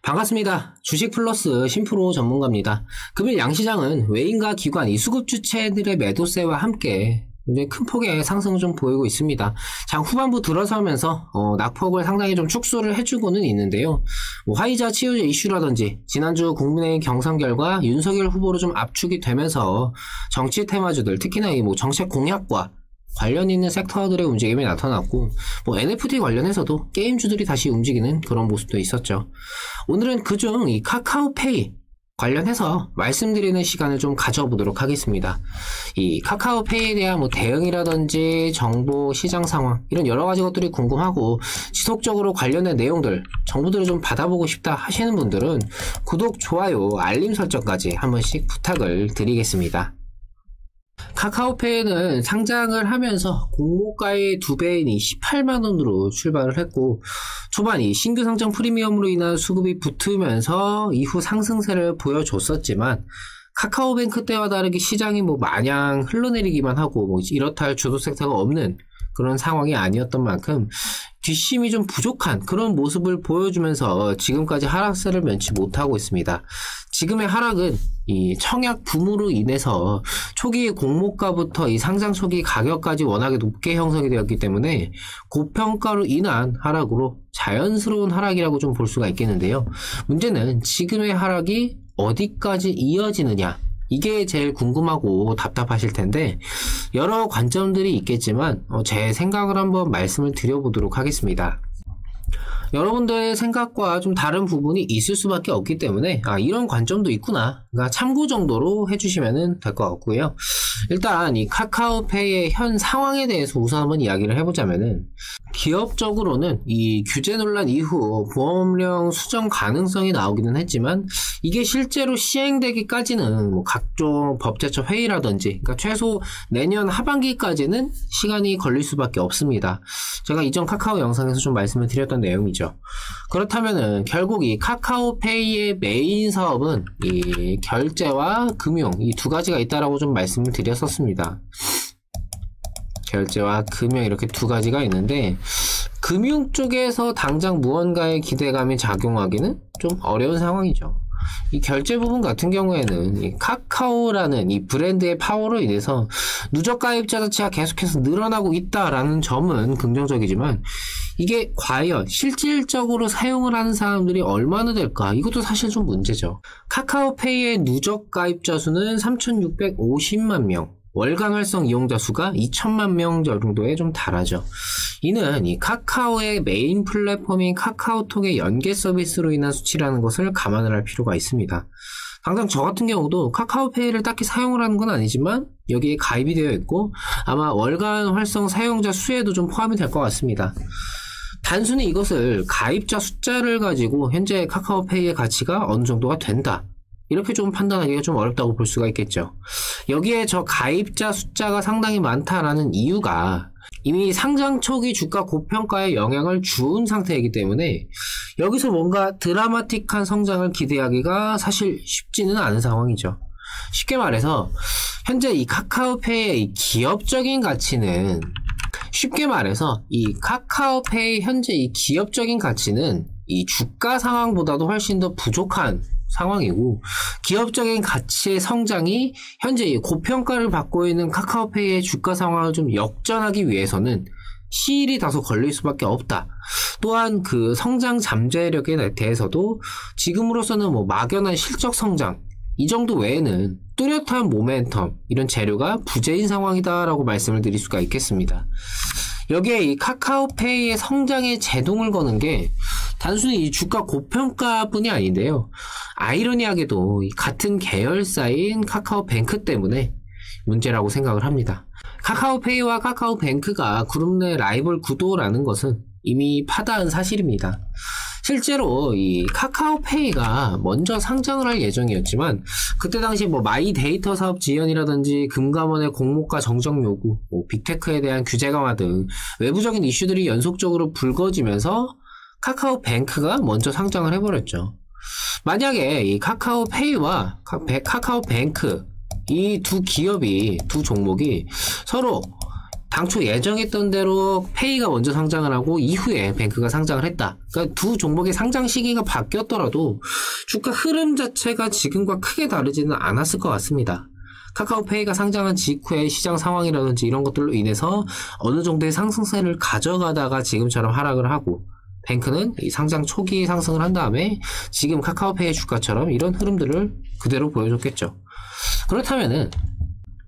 반갑습니다. 주식플러스 신프로 전문가입니다. 금일 양시장은 외인과 기관, 이 수급 주체들의 매도세와 함께 굉장히 큰 폭의 상승을 좀 보이고 있습니다. 장 후반부 들어서면서 낙폭을 상당히 좀 축소를 해주고는 있는데요. 화이자 치유제 이슈라든지 지난주 국민의힘 경선 결과 윤석열 후보로 좀 압축이 되면서 정치 테마주들, 특히나 이 정책 공약과 관련 있는 섹터들의 움직임이 나타났고, NFT 관련해서도 게임주들이 다시 움직이는 그런 모습도 있었죠. 오늘은 그중 이 카카오페이 관련해서 말씀드리는 시간을 좀 가져보도록 하겠습니다. 이 카카오페이에 대한 대응이라든지 정보, 시장 상황, 이런 여러 가지 것들이 궁금하고 지속적으로 관련된 내용들, 정보들을 좀 받아보고 싶다 하시는 분들은 구독, 좋아요, 알림 설정까지 한 번씩 부탁을 드리겠습니다. 카카오페이는 상장을 하면서 공모가의 2배인 18만원으로 출발을 했고, 초반 이 신규 상장 프리미엄으로 인한 수급이 붙으면서 이후 상승세를 보여줬었지만, 카카오뱅크 때와 다르게 시장이 마냥 흘러내리기만 하고 이렇다 할 주도 섹터가 없는 그런 상황이 아니었던 만큼 뒷심이 좀 부족한 그런 모습을 보여주면서 지금까지 하락세를 면치 못하고 있습니다. 지금의 하락은 이 청약 붐으로 인해서 초기 공모가부터 이 상장 초기 가격까지 워낙에 높게 형성이 되었기 때문에 고평가로 인한 하락으로 자연스러운 하락이라고 좀 볼 수가 있겠는데요. 문제는 지금의 하락이 어디까지 이어지느냐, 이게 제일 궁금하고 답답하실 텐데 여러 관점들이 있겠지만 제 생각을 한번 말씀을 드려보도록 하겠습니다. 여러분들의 생각과 좀 다른 부분이 있을 수밖에 없기 때문에 이런 관점도 있구나, 그러니까 참고 정도로 해주시면 될 것 같고요. 일단 이 카카오페이의 현 상황에 대해서 우선 한번 이야기를 해보자면은, 기업적으로는 이 규제 논란 이후 보험령 수정 가능성이 나오기는 했지만 이게 실제로 시행되기까지는 각종 법제처 회의라든지, 그러니까 최소 내년 하반기까지는 시간이 걸릴 수밖에 없습니다. 제가 이전 카카오 영상에서 좀 말씀을 드렸던 내용이죠. 그렇다면은 결국 이 카카오페이의 메인 사업은 이 결제와 금융, 이 두 가지가 있다라고 좀 말씀을 드렸었습니다. 결제와 금융, 이렇게 두 가지가 있는데, 금융 쪽에서 당장 무언가의 기대감이 작용하기는 좀 어려운 상황이죠. 이 결제 부분 같은 경우에는 이 카카오라는 이 브랜드의 파워로 인해서 누적 가입자 자체가 계속해서 늘어나고 있다라는 점은 긍정적이지만, 이게 과연 실질적으로 사용을 하는 사람들이 얼마나 될까, 이것도 사실 좀 문제죠. 카카오페이의 누적 가입자 수는 3,650만 명, 월간 활성 이용자 수가 2천만 명 정도에 좀 달하죠. 이는 이 카카오의 메인 플랫폼인 카카오톡의 연계 서비스로 인한 수치라는 것을 감안을 할 필요가 있습니다. 당장 저 같은 경우도 카카오페이를 딱히 사용을 하는 건 아니지만 여기에 가입이 되어 있고 아마 월간 활성 사용자 수에도 좀 포함이 될 것 같습니다. 단순히 이것을 가입자 숫자를 가지고 현재 카카오페이의 가치가 어느 정도가 된다, 이렇게 좀 판단하기가 좀 어렵다고 볼 수가 있겠죠. 여기에 저 가입자 숫자가 상당히 많다라는 이유가 이미 상장 초기 주가 고평가에 영향을 준 상태이기 때문에 여기서 뭔가 드라마틱한 성장을 기대하기가 사실 쉽지는 않은 상황이죠. 쉽게 말해서 현재 이 카카오페이의 이 기업적인 가치는, 쉽게 말해서 이 카카오페이 현재 이 기업적인 가치는 이 주가 상황보다도 훨씬 더 부족한 상황이고, 기업적인 가치의 성장이 현재 이 고평가를 받고 있는 카카오페이의 주가 상황을 좀 역전하기 위해서는 시일이 다소 걸릴 수밖에 없다. 또한 그 성장 잠재력에 대해서도 지금으로서는 막연한 실적 성장, 이 정도 외에는 뚜렷한 모멘텀, 이런 재료가 부재인 상황이다라고 말씀을 드릴 수가 있겠습니다. 여기에 이 카카오페이의 성장에 제동을 거는 게 단순히 이 주가 고평가뿐이 아닌데요. 아이러니하게도 같은 계열사인 카카오뱅크 때문에 문제라고 생각을 합니다. 카카오페이와 카카오뱅크가 그룹 내 라이벌 구도라는 것은 이미 파다한 사실입니다. 실제로 이 카카오페이가 먼저 상장을 할 예정이었지만 그때 당시 마이 데이터 사업 지연이라든지 금감원의 공모가 정정 요구, 빅테크에 대한 규제 강화 등 외부적인 이슈들이 연속적으로 불거지면서 카카오뱅크가 먼저 상장을 해버렸죠. 만약에 이 카카오페이와 카카오뱅크, 이 두 기업이, 두 종목이 서로 당초 예정했던 대로 페이가 먼저 상장을 하고 이후에 뱅크가 상장을 했다. 그러니까 두 종목의 상장 시기가 바뀌었더라도 주가 흐름 자체가 지금과 크게 다르지는 않았을 것 같습니다. 카카오페이가 상장한 직후의 시장 상황이라든지 이런 것들로 인해서 어느 정도의 상승세를 가져가다가 지금처럼 하락을 하고, 뱅크는 이 상장 초기에 상승을 한 다음에 지금 카카오페이 주가처럼 이런 흐름들을 그대로 보여줬겠죠. 그렇다면은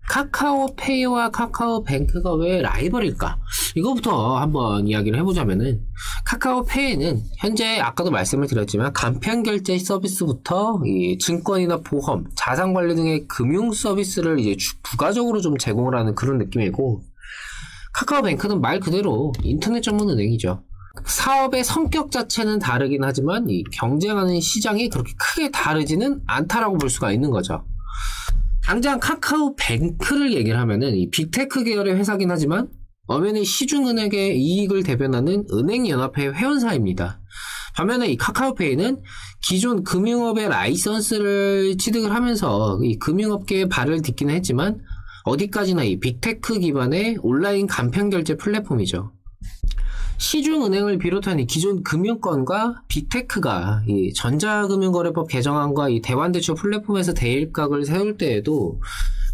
카카오페이와 카카오뱅크가 왜 라이벌일까? 이거부터 한번 이야기를 해보자면은, 카카오페이는 현재 아까도 말씀을 드렸지만 간편결제 서비스부터 이 증권이나 보험, 자산관리 등의 금융 서비스를 이제 부가적으로 좀 제공을 하는 그런 느낌이고, 카카오뱅크는 말 그대로 인터넷 전문 은행이죠. 사업의 성격 자체는 다르긴 하지만 이 경쟁하는 시장이 그렇게 크게 다르지는 않다라고 볼 수가 있는 거죠. 당장 카카오뱅크를 얘기를 하면은 이 빅테크 계열의 회사긴 하지만 엄연히 시중은행의 이익을 대변하는 은행연합회 회원사입니다. 반면에 이 카카오페이는 기존 금융업의 라이선스를 취득을 하면서 이 금융업계에 발을 딛기는 했지만 어디까지나 이 빅테크 기반의 온라인 간편결제 플랫폼이죠. 시중은행을 비롯한 이 기존 금융권과 빅테크가 이 전자금융거래법 개정안과 이 대환대출 플랫폼에서 대립각을 세울 때에도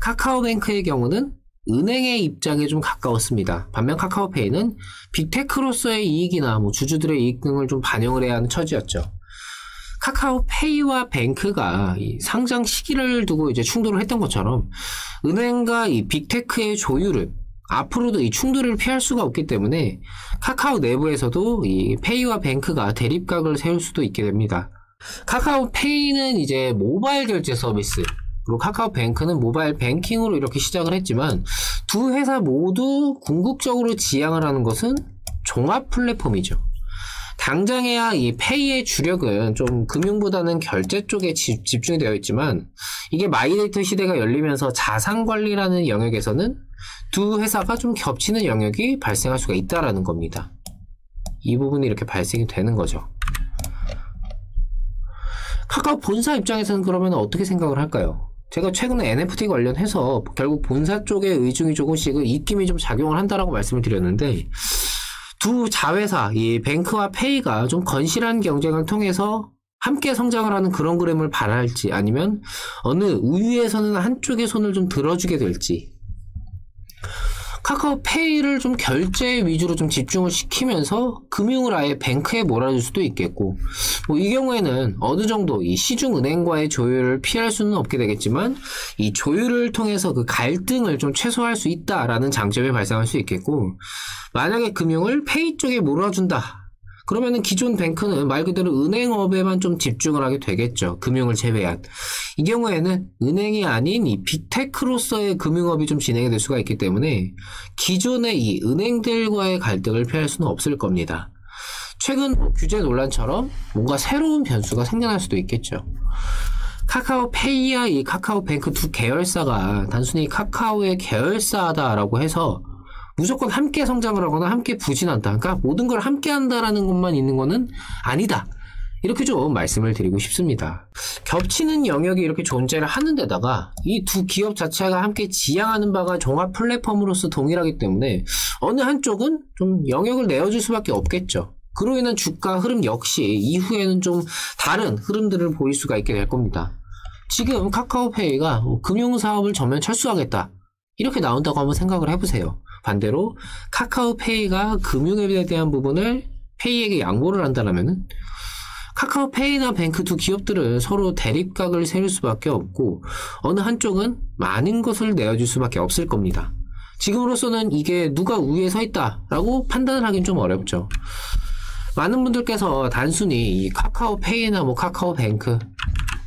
카카오뱅크의 경우는 은행의 입장에 좀 가까웠습니다. 반면 카카오페이는 빅테크로서의 이익이나 주주들의 이익 등을 좀 반영을 해야 하는 처지였죠. 카카오페이와 뱅크가 이 상장 시기를 두고 이제 충돌을 했던 것처럼 은행과 이 빅테크의 조율은 앞으로도 이 충돌을 피할 수가 없기 때문에 카카오 내부에서도 이 페이와 뱅크가 대립각을 세울 수도 있게 됩니다. 카카오페이는 이제 모바일 결제 서비스, 그리고 카카오뱅크는 모바일 뱅킹으로 이렇게 시작을 했지만 두 회사 모두 궁극적으로 지향을 하는 것은 종합 플랫폼이죠. 당장에야 이 페이의 주력은 좀 금융보다는 결제 쪽에 집중이 되어 있지만 이게 마이데이터 시대가 열리면서 자산관리라는 영역에서는 두 회사가 좀 겹치는 영역이 발생할 수가 있다라는 겁니다. 이 부분이 이렇게 발생이 되는 거죠. 카카오 본사 입장에서는 그러면 어떻게 생각을 할까요? 제가 최근에 NFT 관련해서 결국 본사 쪽의 의중이 조금씩 입김이 좀 작용을 한다라고 말씀을 드렸는데, 두 자회사, 이 뱅크와 페이가 좀 건실한 경쟁을 통해서 함께 성장을 하는 그런 그림을 바랄지, 아니면 어느 우위에서는 한쪽의 손을 좀 들어주게 될지, 카카오페이를 좀 결제 위주로 좀 집중을 시키면서 금융을 아예 뱅크에 몰아줄 수도 있겠고, 이 경우에는 어느 정도 이 시중은행과의 조율을 피할 수는 없게 되겠지만 이 조율을 통해서 그 갈등을 좀 최소화할 수 있다라는 장점이 발생할 수 있겠고, 만약에 금융을 페이 쪽에 몰아준다 그러면은 기존 뱅크는 말 그대로 은행업에만 좀 집중을 하게 되겠죠. 금융을 제외한. 이 경우에는 은행이 아닌 이 빅테크로서의 금융업이 좀 진행이 될 수가 있기 때문에 기존의 이 은행들과의 갈등을 피할 수는 없을 겁니다. 최근 규제 논란처럼 뭔가 새로운 변수가 생겨날 수도 있겠죠. 카카오페이와 이 카카오뱅크 두 계열사가 단순히 카카오의 계열사다라고 해서 무조건 함께 성장을 하거나 함께 부진한다, 그러니까 모든 걸 함께 한다라는 것만 있는 거는 아니다, 이렇게 좀 말씀을 드리고 싶습니다. 겹치는 영역이 이렇게 존재를 하는 데다가 이 두 기업 자체가 함께 지향하는 바가 종합 플랫폼으로서 동일하기 때문에 어느 한쪽은 좀 영역을 내어줄 수밖에 없겠죠. 그로 인한 주가 흐름 역시 이후에는 좀 다른 흐름들을 보일 수가 있게 될 겁니다. 지금 카카오페이가 금융사업을 전면 철수하겠다 이렇게 나온다고 한번 생각을 해보세요. 반대로 카카오페이가 금융에 대한 부분을 페이에게 양보를 한다면 카카오페이나 뱅크 두 기업들은 서로 대립각을 세울 수밖에 없고 어느 한쪽은 많은 것을 내어줄 수밖에 없을 겁니다. 지금으로서는 이게 누가 우위에 서 있다라고 판단을 하긴 좀 어렵죠. 많은 분들께서 단순히 이 카카오페이나 카카오뱅크,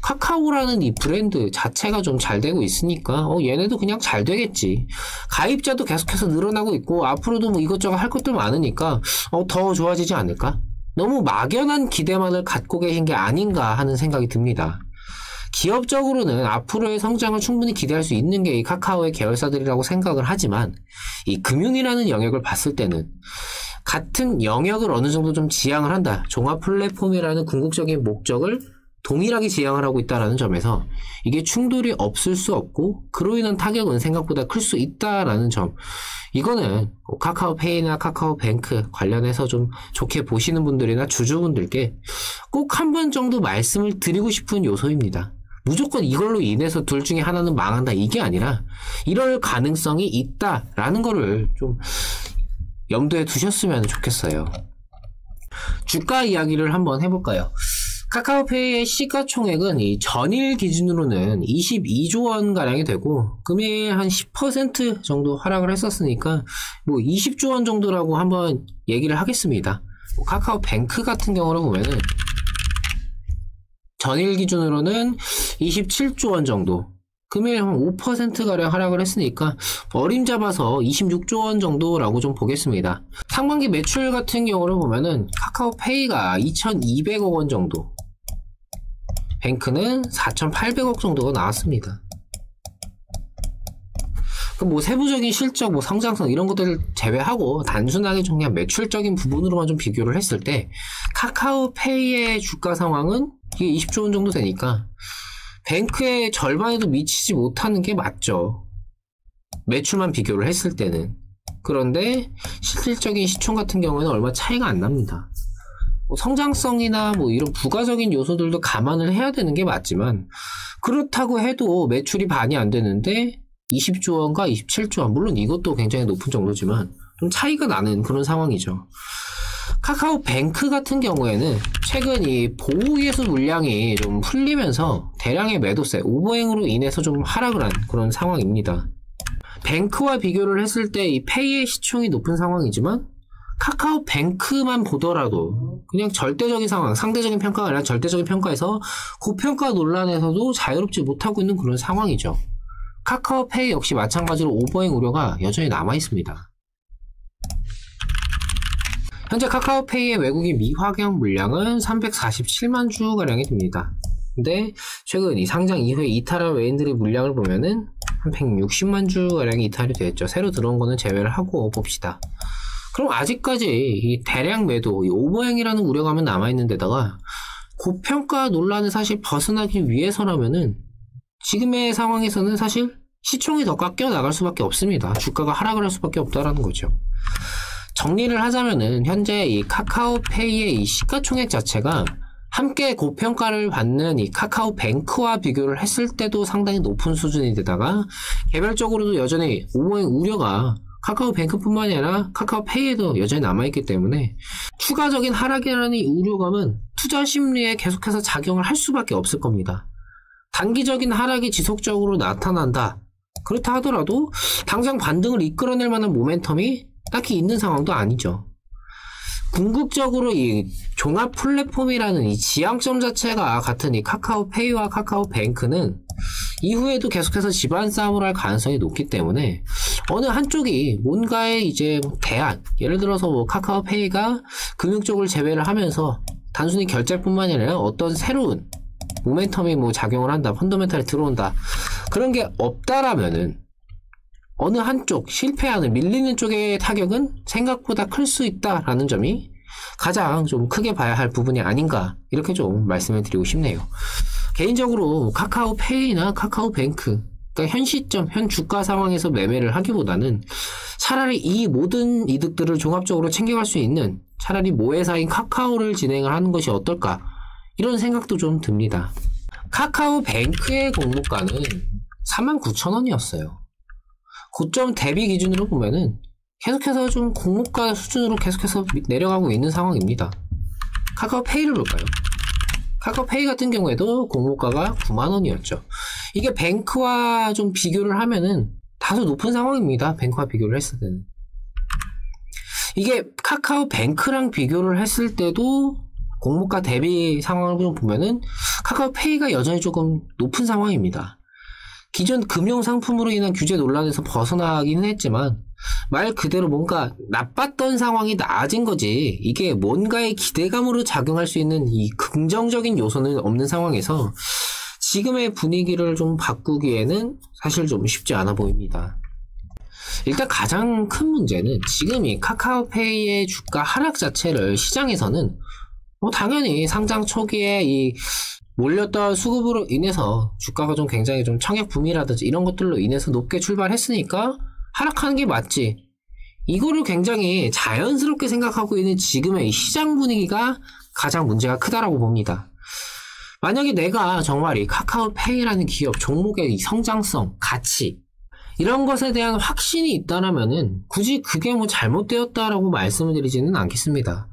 카카오라는 이 브랜드 자체가 좀 잘 되고 있으니까 얘네도 그냥 잘 되겠지, 가입자도 계속해서 늘어나고 있고 앞으로도 이것저것 할 것들 많으니까 더 좋아지지 않을까, 너무 막연한 기대만을 갖고 계신 게 아닌가 하는 생각이 듭니다. 기업적으로는 앞으로의 성장을 충분히 기대할 수 있는 게 이 카카오의 계열사들이라고 생각을 하지만 이 금융이라는 영역을 봤을 때는 같은 영역을 어느 정도 좀 지향을 한다, 종합 플랫폼이라는 궁극적인 목적을 동일하게 지향을 하고 있다는 점에서 이게 충돌이 없을 수 없고 그로 인한 타격은 생각보다 클 수 있다라는 점, 이거는 카카오페이나 카카오뱅크 관련해서 좀 좋게 보시는 분들이나 주주분들께 꼭 한 번 정도 말씀을 드리고 싶은 요소입니다. 무조건 이걸로 인해서 둘 중에 하나는 망한다 이게 아니라 이럴 가능성이 있다라는 거를 좀 염두에 두셨으면 좋겠어요. 주가 이야기를 한번 해볼까요? 카카오페이의 시가총액은 이 전일 기준으로는 22조 원가량이 되고 금일 한 10% 정도 하락을 했었으니까 뭐 20조 원 정도라고 한번 얘기를 하겠습니다. 카카오뱅크 같은 경우로 보면은 전일 기준으로는 27조 원 정도, 금일 한 5%가량 하락을 했으니까 어림잡아서 26조 원 정도라고 좀 보겠습니다. 상반기 매출 같은 경우를 보면은 카카오페이가 2,200억 원 정도, 뱅크는 4,800억 정도가 나왔습니다. 뭐 세부적인 실적, 뭐 성장성 이런 것들을 제외하고 단순하게 좀 그냥 매출적인 부분으로만 좀 비교를 했을 때 카카오페이의 주가 상황은 이게 20조 원 정도 되니까 뱅크의 절반에도 미치지 못하는 게 맞죠. 매출만 비교를 했을 때는. 그런데 실질적인 시총 같은 경우에는 얼마 차이가 안 납니다. 뭐 성장성이나 뭐 이런 부가적인 요소들도 감안을 해야 되는 게 맞지만 그렇다고 해도 매출이 반이 안 되는데 20조 원과 27조 원, 물론 이것도 굉장히 높은 정도지만 좀 차이가 나는 그런 상황이죠. 카카오뱅크 같은 경우에는 최근 이 보호예수 물량이 좀 풀리면서 대량의 매도세, 오버행으로 인해서 좀 하락을 한 그런 상황입니다. 뱅크와 비교를 했을 때 이 페이의 시총이 높은 상황이지만 카카오뱅크만 보더라도 그냥 절대적인 상황, 상대적인 평가가 아니라 절대적인 평가에서 고평가 논란에서도 자유롭지 못하고 있는 그런 상황이죠. 카카오페이 역시 마찬가지로 오버행 우려가 여전히 남아있습니다. 현재 카카오페이의 외국인 미확영 물량은 347만 주가량이 됩니다. 근데 최근 이 상장 이후에 이탈한 외인들의 물량을 보면은 한 160만 주가량이 이탈이 됐죠. 새로 들어온 거는 제외를 하고 봅시다. 그럼 아직까지 이 대량 매도, 이 오버행이라는 우려감은 남아있는 데다가 고평가 논란을 사실 벗어나기 위해서라면은 지금의 상황에서는 사실 시총이 더 깎여 나갈 수밖에 없습니다. 주가가 하락을 할 수밖에 없다라는 거죠. 정리를 하자면은 현재 이 카카오페이의 이 시가총액 자체가 함께 고평가를 받는 이 카카오뱅크와 비교를 했을 때도 상당히 높은 수준인데다가 개별적으로도 여전히 오버행 우려가 카카오뱅크뿐만이 아니라 카카오페이에도 여전히 남아있기 때문에 추가적인 하락이라는 이 우려감은 투자 심리에 계속해서 작용을 할 수밖에 없을 겁니다. 단기적인 하락이 지속적으로 나타난다. 그렇다 하더라도 당장 반등을 이끌어낼 만한 모멘텀이 딱히 있는 상황도 아니죠. 궁극적으로 이 종합 플랫폼이라는 이 지향점 자체가 같은 이 카카오페이와 카카오뱅크는 이후에도 계속해서 집안 싸움을 할 가능성이 높기 때문에 어느 한쪽이 뭔가의 이제 대안, 예를 들어서 뭐 카카오페이가 금융 쪽을 제외를 하면서 단순히 결제뿐만이 아니라 어떤 새로운 모멘텀이 뭐 작용을 한다, 펀더멘탈이 들어온다, 그런 게 없다라면은 어느 한쪽 실패하는, 밀리는 쪽의 타격은 생각보다 클 수 있다라는 점이 가장 좀 크게 봐야 할 부분이 아닌가, 이렇게 좀 말씀을 드리고 싶네요. 개인적으로 카카오페이나 카카오뱅크, 그러니까 현 시점, 현 주가 상황에서 매매를 하기보다는 차라리 이 모든 이득들을 종합적으로 챙겨갈 수 있는 차라리 모회사인 카카오를 진행을 하는 것이 어떨까, 이런 생각도 좀 듭니다. 카카오뱅크의 공모가는 49,000원이었어요. 고점 대비 기준으로 보면은 계속해서 좀 공모가 수준으로 계속해서 내려가고 있는 상황입니다. 카카오페이를 볼까요? 카카오페이 같은 경우에도 공모가가 9만원이었죠. 이게 뱅크와 좀 비교를 하면은 다소 높은 상황입니다. 뱅크와 비교를 했을 때는. 이게 카카오뱅크랑 비교를 했을 때도 공모가 대비 상황을 보면은 카카오페이가 여전히 조금 높은 상황입니다. 기존 금융상품으로 인한 규제 논란에서 벗어나기는 했지만 말 그대로 뭔가 나빴던 상황이 나아진 거지, 이게 뭔가의 기대감으로 작용할 수 있는 이 긍정적인 요소는 없는 상황에서 지금의 분위기를 좀 바꾸기에는 사실 좀 쉽지 않아 보입니다. 일단 가장 큰 문제는 지금 이 카카오페이의 주가 하락 자체를 시장에서는 당연히 상장 초기에 이 몰렸던 수급으로 인해서 주가가 좀 굉장히 좀 청약붐이라든지 이런 것들로 인해서 높게 출발했으니까 하락하는 게 맞지. 이거를 굉장히 자연스럽게 생각하고 있는 지금의 이 시장 분위기가 가장 문제가 크다라고 봅니다. 만약에 내가 정말 이 카카오페이라는 기업 종목의 이 성장성, 가치 이런 것에 대한 확신이 있다라면은 굳이 그게 뭐 잘못되었다라고 말씀을 드리지는 않겠습니다.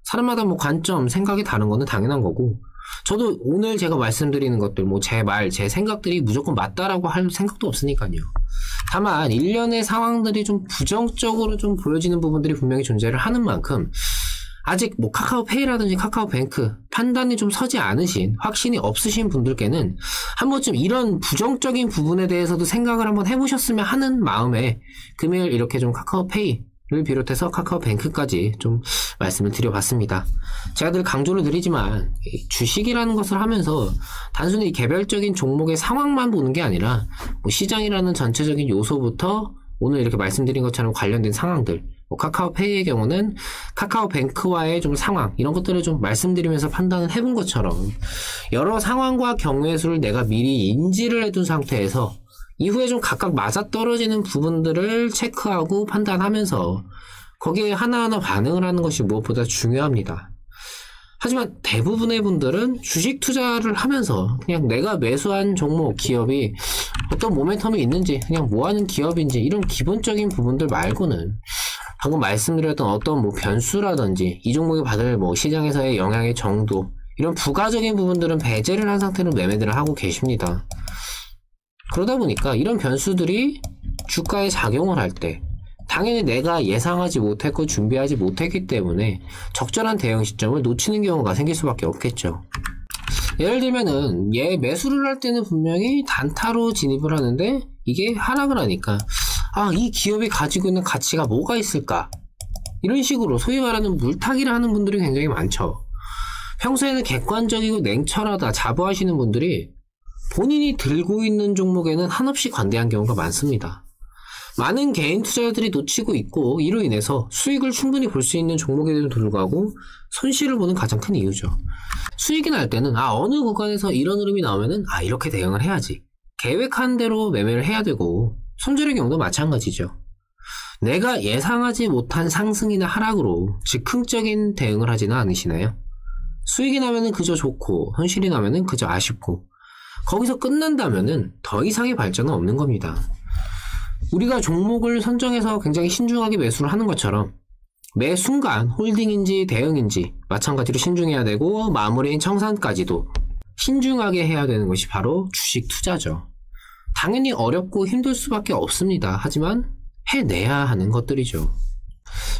사람마다 뭐 관점, 생각이 다른 거는 당연한 거고, 저도 오늘 제가 말씀드리는 것들, 뭐 제 말, 제 생각들이 무조건 맞다라고 할 생각도 없으니까요. 다만 일련의 상황들이 좀 부정적으로 좀 보여지는 부분들이 분명히 존재를 하는 만큼 아직 뭐 카카오페이라든지 카카오뱅크 판단이 좀 서지 않으신, 확신이 없으신 분들께는 한 번쯤 이런 부정적인 부분에 대해서도 생각을 한번 해보셨으면 하는 마음에 금요일 이렇게 좀 카카오페이를 비롯해서 카카오뱅크까지 좀 말씀을 드려봤습니다. 제가 늘 강조를 드리지만 주식이라는 것을 하면서 단순히 개별적인 종목의 상황만 보는 게 아니라 뭐 시장이라는 전체적인 요소부터 오늘 이렇게 말씀드린 것처럼 관련된 상황들, 뭐 카카오페이의 경우는 카카오뱅크와의 좀 상황 이런 것들을 좀 말씀드리면서 판단을 해본 것처럼 여러 상황과 경우의 수를 내가 미리 인지를 해둔 상태에서 이후에 좀 각각 맞아떨어지는 부분들을 체크하고 판단하면서 거기에 하나하나 반응을 하는 것이 무엇보다 중요합니다. 하지만 대부분의 분들은 주식 투자를 하면서 그냥 내가 매수한 종목, 기업이 어떤 모멘텀이 있는지, 그냥 뭐하는 기업인지 이런 기본적인 부분들 말고는 방금 말씀드렸던 어떤 뭐 변수라든지 이 종목이 받을 뭐 시장에서의 영향의 정도 이런 부가적인 부분들은 배제를 한 상태로 매매들을 하고 계십니다. 그러다 보니까 이런 변수들이 주가에 작용을 할 때 당연히 내가 예상하지 못했고 준비하지 못했기 때문에 적절한 대응 시점을 놓치는 경우가 생길 수밖에 없겠죠. 예를 들면은 매수를 할 때는 분명히 단타로 진입을 하는데 이게 하락을 하니까 이 기업이 가지고 있는 가치가 뭐가 있을까? 이런 식으로 소위 말하는 물타기를 하는 분들이 굉장히 많죠. 평소에는 객관적이고 냉철하다 자부하시는 분들이 본인이 들고 있는 종목에는 한없이 관대한 경우가 많습니다. 많은 개인 투자자들이 놓치고 있고 이로 인해서 수익을 충분히 볼 수 있는 종목에도 불구하고 손실을 보는 가장 큰 이유죠. 수익이 날 때는 어느 구간에서 이런 흐름이 나오면은 이렇게 대응을 해야지, 계획한 대로 매매를 해야 되고, 손절의 경우도 마찬가지죠. 내가 예상하지 못한 상승이나 하락으로 즉흥적인 대응을 하지는 않으시나요? 수익이 나면은 그저 좋고 손실이 나면은 그저 아쉽고 거기서 끝난다면은 더 이상의 발전은 없는 겁니다. 우리가 종목을 선정해서 굉장히 신중하게 매수를 하는 것처럼 매 순간 홀딩인지 대응인지 마찬가지로 신중해야 되고, 마무리인 청산까지도 신중하게 해야 되는 것이 바로 주식 투자죠. 당연히 어렵고 힘들 수밖에 없습니다. 하지만 해내야 하는 것들이죠.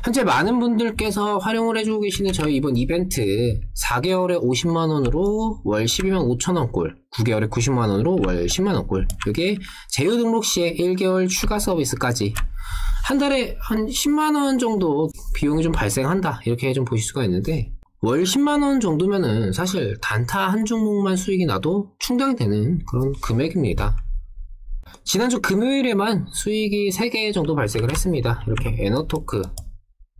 현재 많은 분들께서 활용을 해주고 계시는 저희 이번 이벤트 4개월에 50만원으로 월 12만 5천원꼴, 9개월에 90만원으로 월 10만원꼴, 이게 제휴 등록 시에 1개월 추가 서비스까지 한 달에 한 10만원 정도 비용이 좀 발생한다, 이렇게 좀 보실 수가 있는데, 월 10만원 정도면은 사실 단타 한 종목만 수익이 나도 충당이 되는 그런 금액입니다. 지난주 금요일에만 수익이 3개 정도 발생을 했습니다. 이렇게 에너토크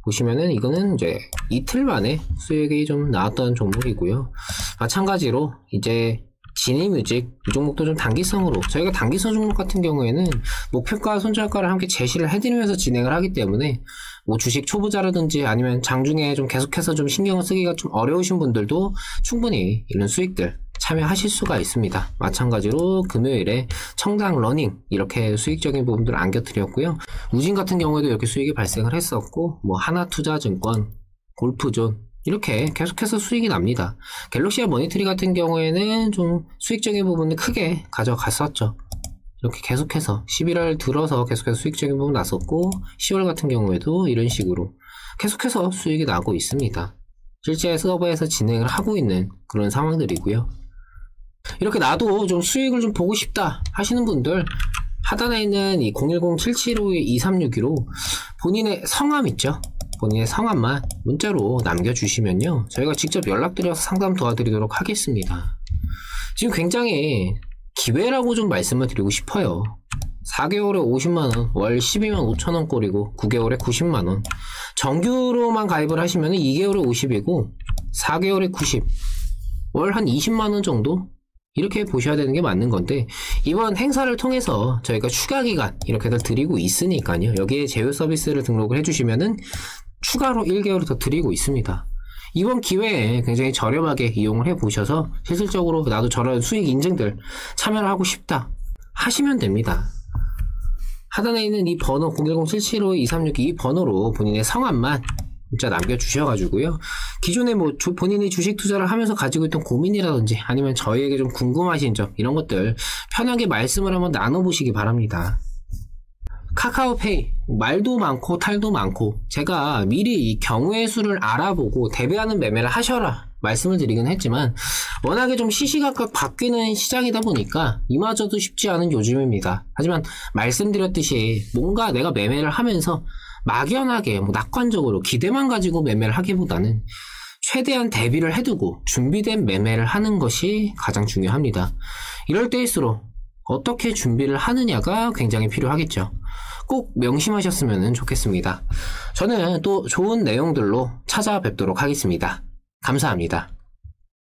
보시면은 이거는 이제 이틀 만에 수익이 좀 나왔던 종목이고요. 마찬가지로 이제 지니뮤직, 이 종목도 좀 단기성으로, 저희가 단기성 종목 같은 경우에는 목표가, 손절가를 함께 제시를 해드리면서 진행을 하기 때문에 뭐 주식 초보자라든지 아니면 장중에 좀 계속해서 좀 신경을 쓰기가 좀 어려우신 분들도 충분히 이런 수익들 참여하실 수가 있습니다. 마찬가지로 금요일에 청당 러닝 이렇게 수익적인 부분들을 안겨드렸고요. 우진 같은 경우에도 이렇게 수익이 발생을 했었고, 뭐 하나투자증권, 골프존 이렇게 계속해서 수익이 납니다. 갤럭시와 머니트리 같은 경우에는 좀 수익적인 부분을 크게 가져갔었죠. 이렇게 계속해서 11월 들어서 계속해서 수익적인 부분 났었고, 10월 같은 경우에도 이런 식으로 계속해서 수익이 나고 있습니다. 실제 서버에서 진행을 하고 있는 그런 상황들이고요. 이렇게 나도 좀 수익을 좀 보고 싶다 하시는 분들, 하단에 있는 이 010-7752-2362로 본인의 성함 있죠? 본인의 성함만 문자로 남겨주시면요, 저희가 직접 연락드려서 상담 도와드리도록 하겠습니다. 지금 굉장히 기회라고 좀 말씀을 드리고 싶어요. 4개월에 50만원, 월 12만 5천원 꼴이고 9개월에 90만원. 정규로만 가입을 하시면 2개월에 50이고 4개월에 90, 월 한 20만원 정도 이렇게 보셔야 되는 게 맞는 건데, 이번 행사를 통해서 저희가 추가 기간 이렇게들 드리고 있으니까요. 여기에 제휴 서비스를 등록을 해주시면은 추가로 1개월을 더 드리고 있습니다. 이번 기회에 굉장히 저렴하게 이용을 해보셔서 실질적으로 나도 저런 수익 인증들 참여를 하고 싶다 하시면 됩니다. 하단에 있는 이 번호 010-775-2362 이 번호로 본인의 성함만 문자 남겨주셔가지고요. 기존에 뭐 본인이 주식 투자를 하면서 가지고 있던 고민이라든지 아니면 저희에게 좀 궁금하신 점 이런 것들 편하게 말씀을 한번 나눠보시기 바랍니다. 카카오페이 말도 많고 탈도 많고 제가 미리 이 경우의 수를 알아보고 대비하는 매매를 하셔라 말씀을 드리긴 했지만 워낙에 좀 시시각각 바뀌는 시장이다 보니까 이마저도 쉽지 않은 요즘입니다. 하지만 말씀드렸듯이 뭔가 내가 매매를 하면서 막연하게 낙관적으로 기대만 가지고 매매를 하기보다는 최대한 대비를 해두고 준비된 매매를 하는 것이 가장 중요합니다. 이럴 때일수록 어떻게 준비를 하느냐가 굉장히 필요하겠죠. 꼭 명심하셨으면 좋겠습니다. 저는 또 좋은 내용들로 찾아뵙도록 하겠습니다. 감사합니다.